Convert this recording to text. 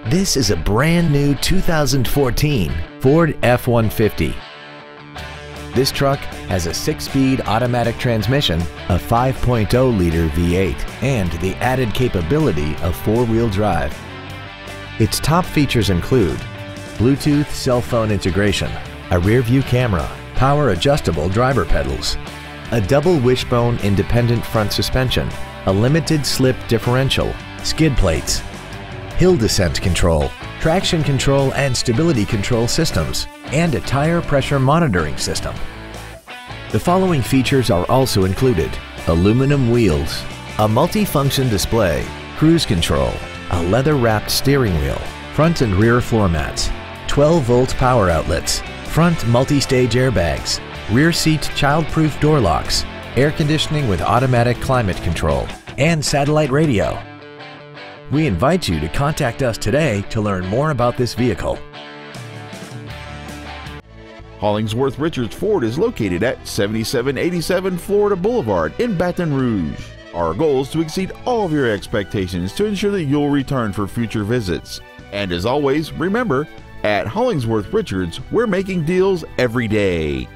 This is a brand new 2014 Ford F-150. This truck has a 6-speed automatic transmission, a 5.0-liter V8, and the added capability of 4-wheel drive. Its top features include Bluetooth cell phone integration, a rear-view camera, power-adjustable driver pedals, a double wishbone independent front suspension, a limited slip differential, skid plates, hill descent control, traction control and stability control systems, and a tire pressure monitoring system. The following features are also included: aluminum wheels, a multi-function display, cruise control, a leather-wrapped steering wheel, front and rear floor mats, 12-volt power outlets, front multi-stage airbags, rear seat child-proof door locks, air conditioning with automatic climate control, and satellite radio. We invite you to contact us today to learn more about this vehicle. Hollingsworth Richards Ford is located at 7787 Florida Boulevard in Baton Rouge. Our goal is to exceed all of your expectations to ensure that you'll return for future visits. And as always, remember, at Hollingsworth Richards, we're making deals every day.